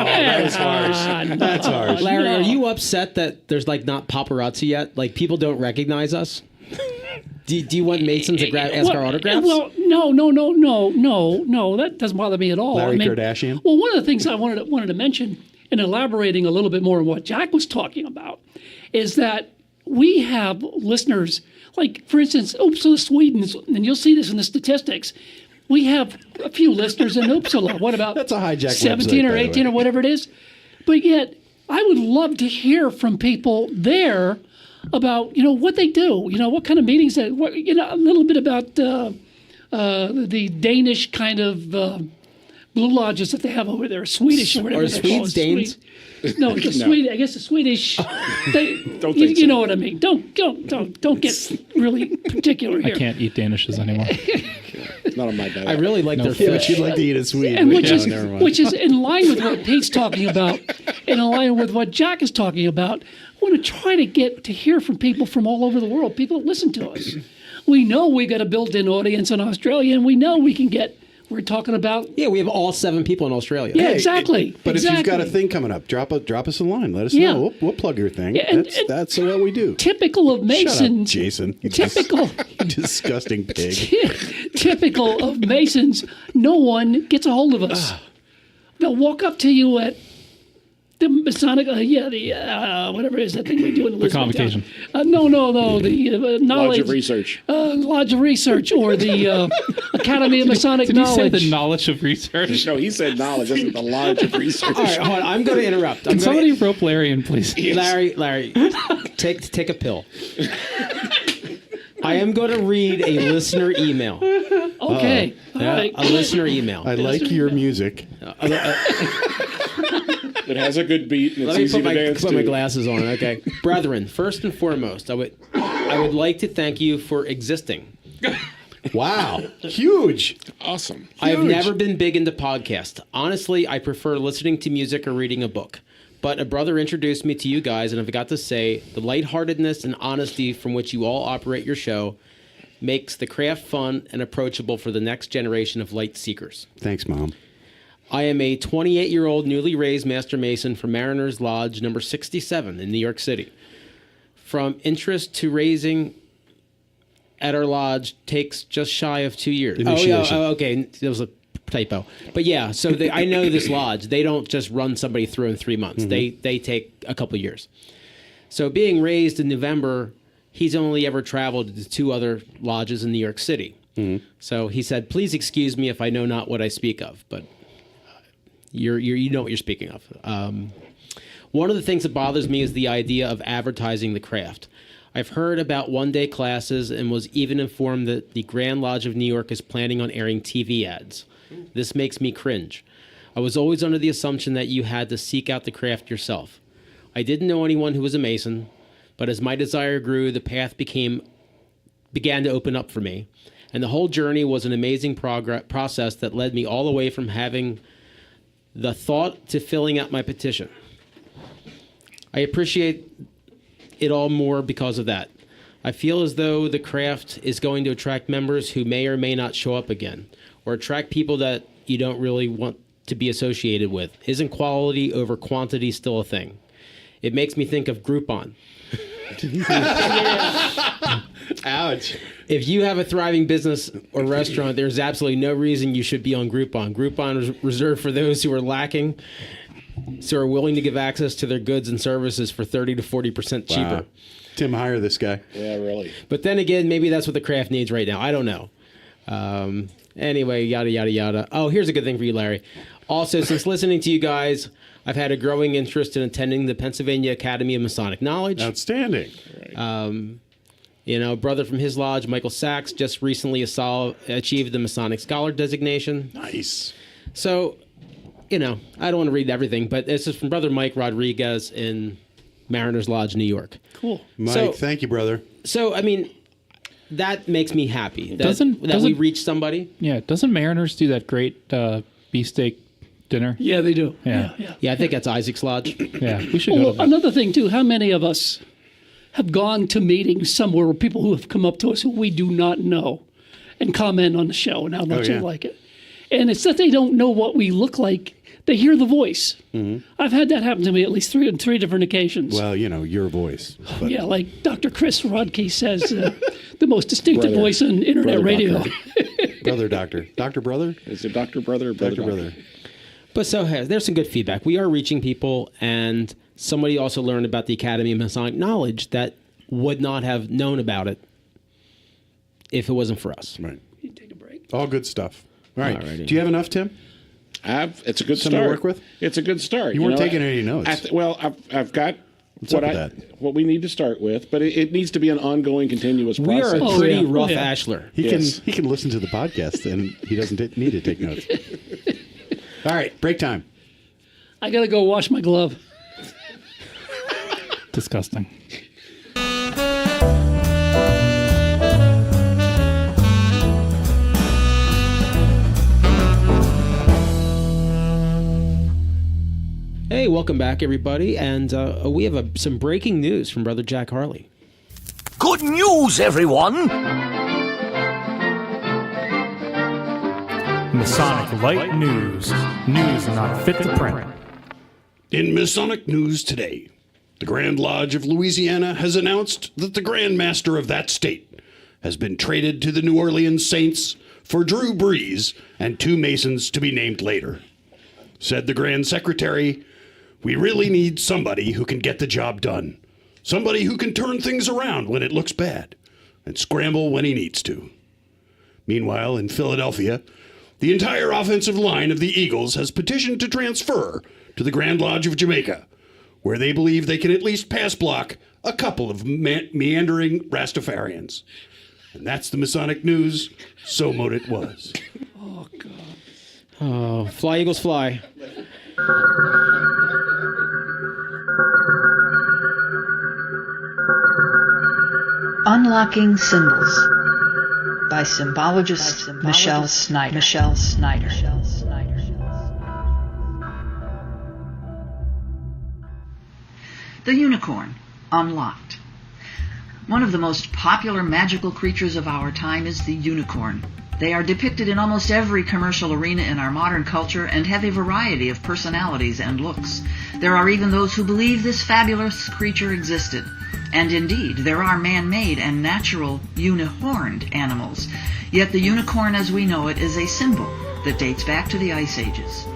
That's harsh. That's harsh. Larry, are you upset that there's not paparazzi yet? Like people don't recognize us? Do you want Masons to ask our autographs? Well, no. That doesn't bother me at all. Larry Kardashian? Well, one of the things I wanted to mention, and elaborating a little bit more on what Jack was talking about, is that we have listeners, like, for instance, Uppsala, Sweden, and you'll see this in the statistics. We have a few listeners in Uppsala. What about That's a hijack 17 website, or by the 18 way. or whatever it is? But yet, I would love to hear from people there about what they do, what kind of meetings that, a little bit about the Danish kind of blue lodges that they have over there, Swedish or whatever. Or they call Swedes, it. Danes? No, the Swedish. I guess the Swedish. Don't you think so. know what I mean. Don't get really particular here. I can't eat Danishes anymore. Not on my diet. I really like their Yeah, but fish. you'd like to eat a Swede. And which never mind. is in line with what Pete's talking about, and in line with what Jack is talking about. I want to try to get to hear from people from all over the world, people that listen to us. We know we got a built-in audience in Australia, and we know we can get. We're talking about. Yeah, we have all 7 people in Australia. Yeah, exactly. But if you've got a exactly. thing coming up, drop us a line. Let us Yeah. know. We'll plug your thing. Yeah, and- That's what we do. Typical of Shut up, Masons. Jason. You Typical. disgusting pig. Typical of Masons. No one gets a hold of us. They'll walk up to you at the Masonic, whatever it is that thing we do in Elizabethtown. convocation. No, the knowledge. Lodge of Research. Lodge of Research, or the Academy of Masonic Did you say Knowledge. the knowledge of research? No, he said knowledge. That's the Lodge of Research. All right, hold on. I'm going to interrupt. Can somebody rope Larry in, please? Larry, take a pill. I am going to read a listener email. Okay. All right. A listener email. I like your music. It has a good beat and it's Let me easy to dance put to. my glasses on. Okay, brethren. First and foremost, I would like to thank you for existing. Wow. Huge. Awesome. I have never been big into podcasts. Honestly, I prefer listening to music or reading a book. But a brother introduced me to you guys, and I've got to say, the lightheartedness and honesty from which you all operate your show makes the craft fun and approachable for the next generation of light seekers. Thanks, Mom. I am a 28-year-old newly raised Master Mason from Mariners Lodge number 67 in New York City. From interest to raising at our lodge takes just shy of 2 years. Initiation. Okay. There was a typo. But yeah, so I know this lodge. They don't just run somebody through in 3 months. Mm-hmm. They take a couple years. So being raised in November, he's only ever traveled to 2 other lodges in New York City. Mm-hmm. So he said, please excuse me if I know not what I speak of. But you know what you're speaking of. One of the things that bothers me is the idea of advertising the craft. I've heard about one-day classes and was even informed that the Grand Lodge of New York is planning on airing TV ads. This makes me cringe. I was always under the assumption that you had to seek out the craft yourself. I didn't know anyone who was a Mason, but as my desire grew, the path began to open up for me. And the whole journey was an amazing process that led me all the way from having the thought to filling out my petition. I appreciate it all more because of that. I feel as though the craft is going to attract members who may or may not show up again, or attract people that you don't really want to be associated with. Isn't quality over quantity still a thing? It makes me think of Groupon. Ouch. If you have a thriving business or restaurant, there's absolutely no reason you should be on Groupon. Groupon is reserved for those who are lacking, so are willing to give access to their goods and services for 30 to 40% cheaper. Wow. Tim, hire this guy. Yeah, really. But then again, maybe that's what the craft needs right now. I don't know. Anyway, yada, yada, yada. Oh, here's a good thing for you, Larry. Also, since listening to you guys, I've had a growing interest in attending the Pennsylvania Academy of Masonic Knowledge. Outstanding. A brother from his lodge, Michael Sachs, just recently achieved the Masonic Scholar designation. Nice. So, I don't want to read everything, but this is from Brother Mike Rodriguez in Mariners Lodge, New York. Cool. Mike, thank you, brother. So, that makes me happy. That Doesn't we reach somebody. Yeah, doesn't Mariners do that great beefsteak dinner? Yeah, they do. Yeah. Yeah, I think that's Isaac's Lodge. Yeah, we should go to that. Another thing, too, how many of us have gone to meetings somewhere where people who have come up to us who we do not know and comment on the show and how much they like it? And it's that they don't know what we look like. They hear the voice. Mm-hmm. I've had that happen to me at least three different occasions. Well, your voice. But. Yeah, like Dr. Chris Rodkey says, the most distinctive voice on internet radio. Brother doctor. Doctor brother? Is it Dr. Brother or Brother Dr. Brother? But there's some good feedback. We are reaching people, and somebody also learned about the Academy of Masonic Knowledge that would not have known about it if it wasn't for us. Right. You take a break. All good stuff. All right. Alrighty. Do you have enough, Tim? It's a good Something start. to work with? It's a good start. You weren't taking any notes. I've got What's up with that? what we need to start with, but it needs to be an ongoing, continuous We are process. a pretty yeah. rough Oh, yeah. ashler. He can listen to the podcast, and he doesn't need to take notes. All right, break time. I got to go wash my glove. Disgusting. Hey, welcome back, everybody. And we have some breaking news from Brother Jack Harley. Good news, everyone! Masonic Light News. News not fit to print. In Masonic news today, the Grand Lodge of Louisiana has announced that the Grand Master of that state has been traded to the New Orleans Saints for Drew Brees and 2 Masons to be named later. Said the Grand Secretary, "We really need somebody who can get the job done. Somebody who can turn things around when it looks bad and scramble when he needs to." Meanwhile, in Philadelphia, the entire offensive line of the Eagles has petitioned to transfer to the Grand Lodge of Jamaica, where they believe they can at least pass block a couple of meandering Rastafarians. And that's the Masonic news. So mote it was. Oh, God. Oh, fly, Eagles, fly. Unlocking Symbols by symbologist Michelle Snyder. The unicorn, unlocked. One of the most popular magical creatures of our time is the unicorn. They are depicted in almost every commercial arena in our modern culture and have a variety of personalities and looks. There are even those who believe this fabulous creature existed. And indeed, there are man-made and natural unihorned animals. Yet the unicorn as we know it is a symbol that dates back to the Ice Ages.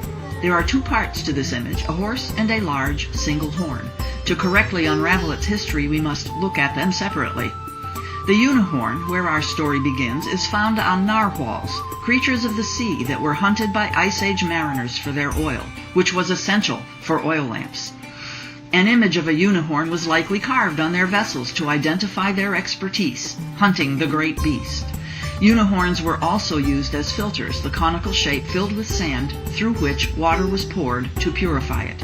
There are two parts to this image, a horse and a large single horn. To correctly unravel its history, we must look at them separately. The unicorn, where our story begins, is found on narwhals, creatures of the sea that were hunted by Ice Age mariners for their oil, which was essential for oil lamps. An image of a unicorn was likely carved on their vessels to identify their expertise, hunting the great beast. Unicorns were also used as filters, the conical shape filled with sand through which water was poured to purify it.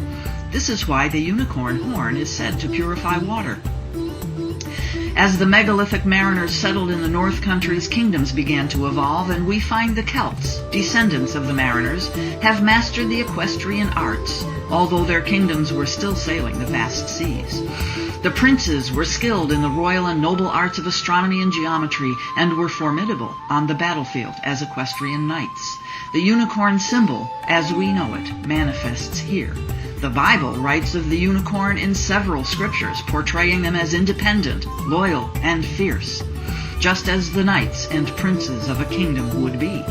This is why the unicorn horn is said to purify water. As the megalithic mariners settled in the North Countries, kingdoms began to evolve, and we find the Celts, descendants of the mariners, have mastered the equestrian arts, although their kingdoms were still sailing the vast seas. The princes were skilled in the royal and noble arts of astronomy and geometry, and were formidable on the battlefield as equestrian knights. The unicorn symbol, as we know it, manifests here. The Bible writes of the unicorn in several scriptures, portraying them as independent, loyal, and fierce, just as the knights and princes of a kingdom would be.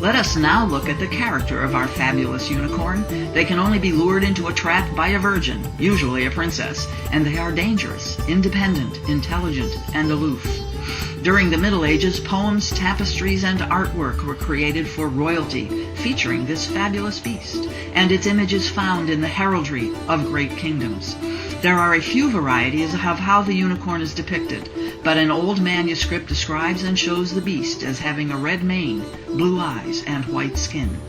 Let us now look at the character of our fabulous unicorn. They can only be lured into a trap by a virgin, usually a princess, and they are dangerous, independent, intelligent, and aloof. During the Middle Ages, poems, tapestries, and artwork were created for royalty, featuring this fabulous beast, and its image is found in the heraldry of great kingdoms. There are a few varieties of how the unicorn is depicted, but an old manuscript describes and shows the beast as having a red mane, blue eyes, and white skin.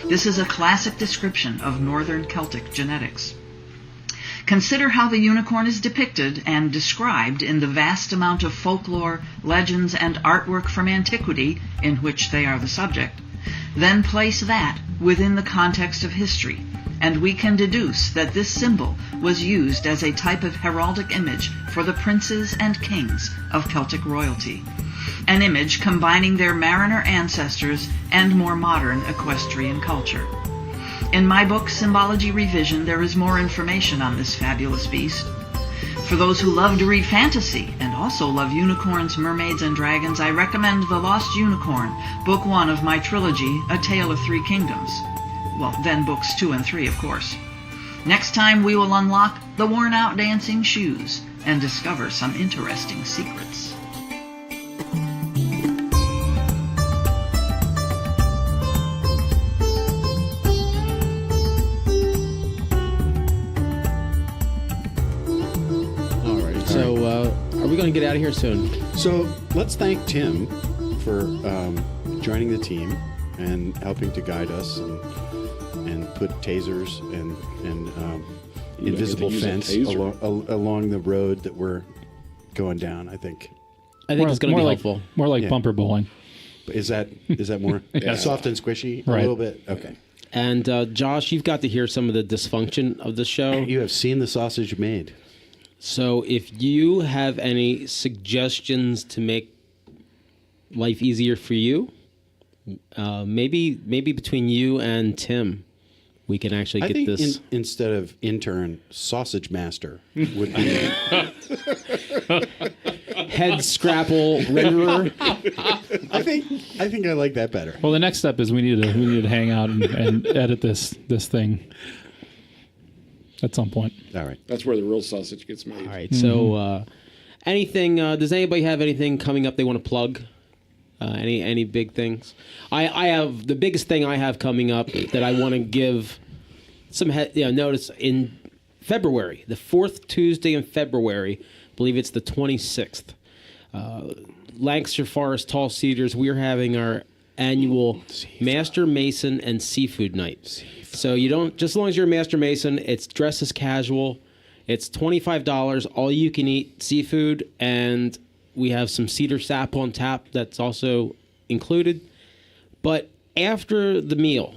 This is a classic description of northern Celtic genetics. Consider how the unicorn is depicted and described in the vast amount of folklore, legends, and artwork from antiquity in which they are the subject. Then place that within the context of history, and we can deduce that this symbol was used as a type of heraldic image for the princes and kings of Celtic royalty. An image combining their mariner ancestors and more modern equestrian culture. In my book, Symbology Revision, there is more information on this fabulous beast. For those who love to read fantasy and also love unicorns, mermaids, and dragons, I recommend The Lost Unicorn, Book 1 of my trilogy, A Tale of Three Kingdoms. Well, then books 2 and 3, of course. Next time we will unlock the worn-out dancing shoes and discover some interesting secrets. Are we going to get out of here soon? So let's thank Tim for joining the team and helping to guide us and put tasers and invisible fence along the road that we're going down. I think it's going to be helpful. More like bumper bowling. Is that more soft and squishy? Right. A little bit? Okay. And Josh, you've got to hear some of the dysfunction of the show. You have seen the sausage made. So if you have any suggestions to make life easier for you, maybe between you and Tim, we can actually get this. Instead of intern, sausage master would be head scrapple renderer. I think I like that better. Well, the next step is we need to hang out and edit this thing at some point. All right. That's where the real sausage gets made. All right. So anything, does anybody have anything coming up they want to plug? Any big things? I have the biggest thing I have coming up that I want to give some notice in February, the 4th Tuesday in February. I believe it's the 26th. Lancaster Forest Tall Cedars, we're having our annual Master Mason and Seafood Night. So you don't, just as long as you're a Master Mason, it's dress as casual. It's $25, all you can eat seafood, and We have some cedar sap on tap that's also included. But after the meal,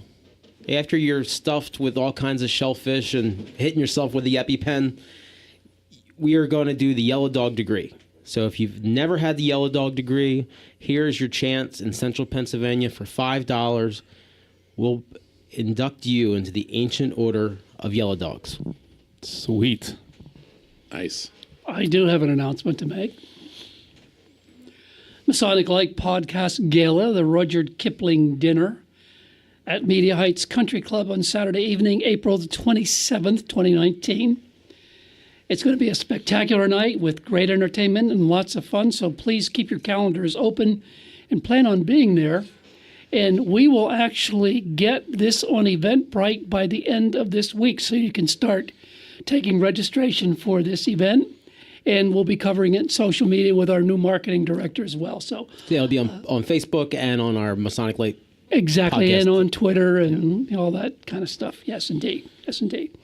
after you're stuffed with all kinds of shellfish and hitting yourself with the EpiPen, we are going to do the Yellow Dog degree. So if you've never had the Yellow Dog degree, here's your chance in Central Pennsylvania for $5. We'll induct you into the Ancient Order of Yellow Dogs. Sweet. Nice. I do have an announcement to make. Masonic Light Podcast Gala, the Rudyard Kipling Dinner at Media Heights Country Club on Saturday evening, April the 27th, 2019. It's going to be a spectacular night with great entertainment and lots of fun, so please keep your calendars open and plan on being there. And we will actually get this on Eventbrite by the end of this week, so you can start taking registration for this event. And we'll be covering it in social media with our new marketing director as well. So yeah, it'll be on Facebook and on our Masonic Light exactly, podcast. and on Twitter and all that kind of stuff. Yes, indeed. Yes, indeed.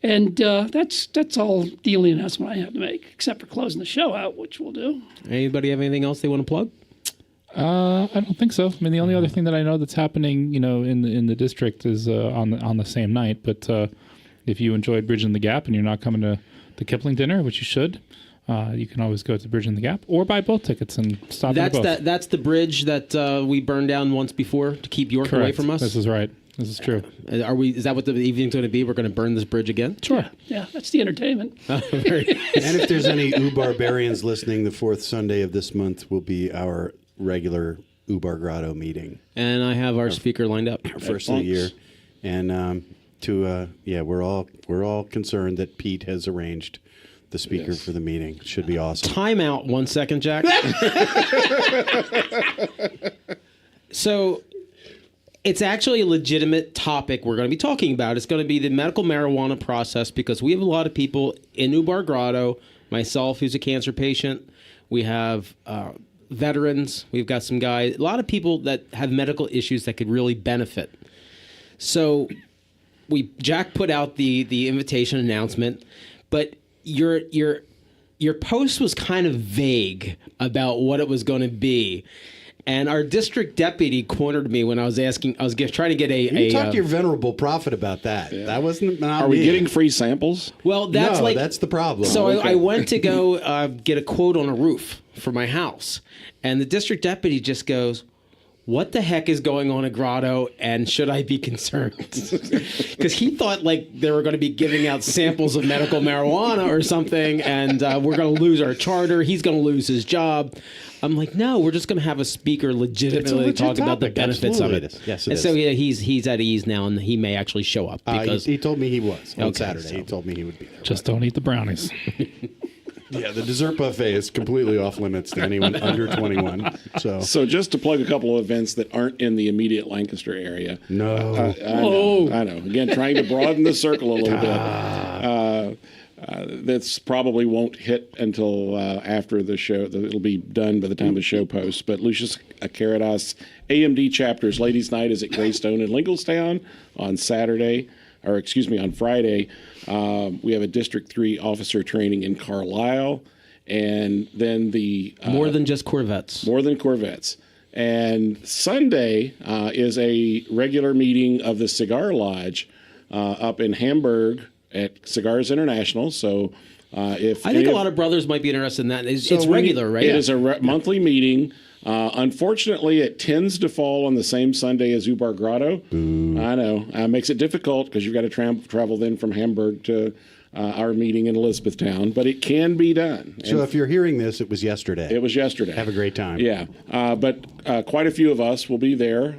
And that's all the only announcement I have to make, except for closing the show out, which we'll do. Anybody have anything else they want to plug? I don't think so. I mean, the only other thing that I know that's happening, in the district is on the same night. But if you enjoyed Bridging the Gap and you're not coming to the Kipling dinner, which you should, you can always go to Bridging the Gap or buy both tickets and stop at both. That's the bridge that we burned down once before to keep York away from us. This is right. This is true. Is that what the evening's going to be? We're going to burn this bridge again? Sure. Yeah, that's the entertainment. And if there's any barbarians listening, the fourth Sunday of this month will be our regular Grotto meeting. And I have our speaker lined up. First of the year. And we're all concerned that Pete has arranged the speaker for the meeting. It should be awesome. Time out 1 second, Jack. So it's actually a legitimate topic we're going to be talking about. It's going to be the medical marijuana process, because we have a lot of people in Grotto, myself, who's a cancer patient. We have veterans. We've got some guys, a lot of people that have medical issues that could really benefit. So Jack put out the invitation announcement, but your post was kind of vague about what it was going to be. And our district deputy cornered me when I was trying to get You talk to your venerable prophet about that. Yeah. That wasn't not Are we getting free samples? Well, that's the problem. So I went to go get a quote on a roof for my house. And the district deputy just goes, "What the heck is going on at Grotto, and should I be concerned?" Because he thought like they were going to be giving out samples of medical marijuana or something, and we're going to lose our charter. He's going to lose his job. I'm like, no, we're just going to have a speaker legitimately talk about the benefits of it. Yes, it and is. so he's at ease now, and he may actually show up. Because he told me he was on Okay, Saturday. so- He told me he would be there. Just don't eat the brownies. Yeah, the dessert buffet is completely off limits to anyone under 21. So just to plug a couple of events that aren't in the immediate Lancaster area. No. I know. Again, trying to broaden the circle a little bit. That's probably won't hit until after the show. It'll be done by the time the show posts. But Lucius Caritas AMD Chapters Ladies' Night is at Greystone in Lincolnstown on Friday. We have a District 3 officer training in Carlisle. And then more than just Corvettes. More than Corvettes. And Sunday is a regular meeting of the Cigar Lodge up in Hamburg at Cigars International. So I think a lot of brothers might be interested in that. It's regular, right? It is a monthly meeting. Unfortunately, it tends to fall on the same Sunday as Grotto. I know. Makes it difficult because you've got to travel then from Hamburg to our meeting in Elizabethtown, but it can be done. So if you're hearing this, it was yesterday. It was yesterday. Have a great time. Yeah, but quite a few of us will be there.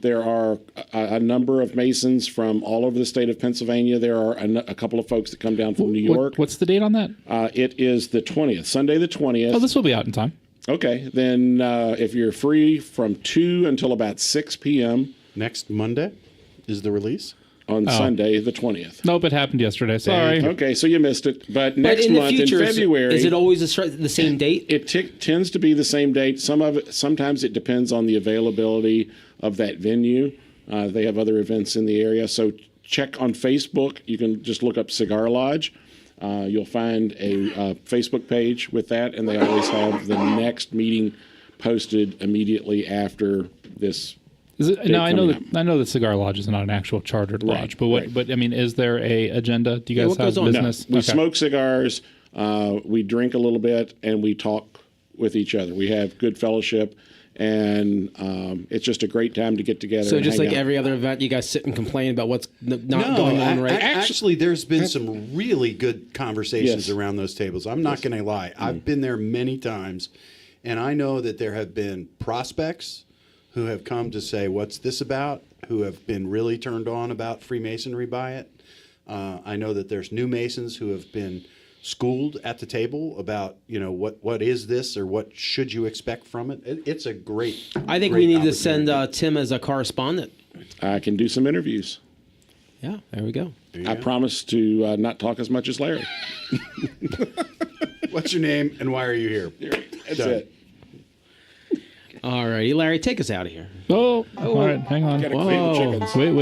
There are a number of Masons from all over the state of Pennsylvania. There are a couple of folks that come down from New York. What's the date on that? It is the 20th, Sunday the 20th. Oh, this will be out in time. Okay, then if you're free from 2 until about 6 p.m. Next Monday is the release? On Sunday, the 20th. Nope, it happened yesterday. Sorry. Okay, so you missed it. But next month, in February... Is it always the same date? It tends to be the same date. Sometimes it depends on the availability of that venue. They have other events in the area. So check on Facebook. You can just look up Cigar Lodge. You'll find a Facebook page with that, and they always have the next meeting posted immediately after this. Now I know that Cigar Lodge is not an actual chartered lodge, but I mean, is there a agenda? Do you guys have business? No, we smoke cigars, we drink a little bit, and we talk with each other. We have good fellowship, and it's just a great time to get together. So just like every other event, you guys sit and complain about what's not going on right? Actually, there's been some really good conversations around those tables. I'm not going to lie. I've been there many times, and I know that there have been prospects who have come to say, what's this about? Who have been really turned on about Freemasonry by it. I know that there's new Masons who have been schooled at the table about, what is this or what should you expect from it. It's a great I think we need to send Tim as a correspondent. I can do some interviews. Yeah, there we go. I promise to not talk as much as Larry. What's your name and why are you here? That's it. All righty, Larry, take us out of here. Oh, all right, hang on. Gotta clean the chickens. Wait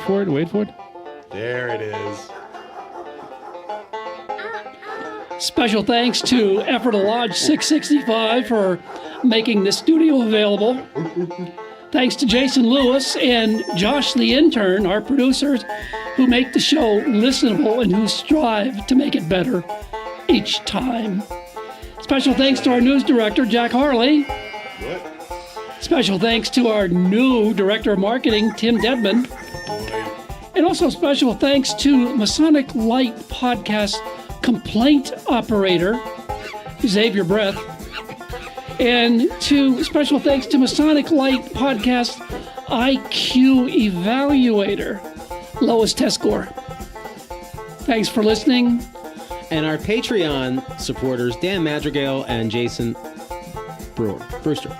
for it. There it is. Special thanks to Effort Lodge 665 for making this studio available. Thanks to Jason Lewis and Josh the intern, our producers, who make the show listenable and who strive to make it better each time. Special thanks to our news director, Jack Harley. Special thanks to our new director of marketing, Tim Dedman. And also special thanks to Masonic Light podcast complaint operator, Xavier Breath. And special thanks to Masonic Light podcast IQ evaluator, Lois Tescor. Thanks for listening. And our Patreon supporters, Dan Madrigal and Jason Brewster.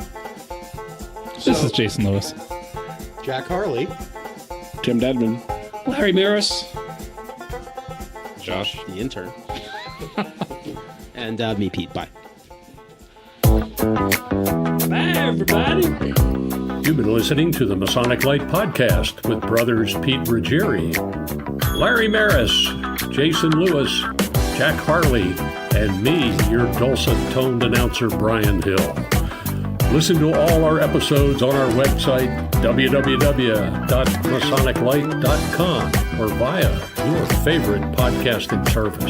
This is Jason Lewis. Jack Harley. Tim Dedman. Larry Merris. Josh, the intern. And me, Pete. Bye. Bye, everybody. You've been listening to the Masonic Light Podcast with brothers Pete Ruggieri, Larry Merris, Jason Lewis, Jack Harley, and me, your dulcet-toned announcer, Brian Hill. Listen to all our episodes on our website, www.masoniclight.com, or via your favorite podcasting service.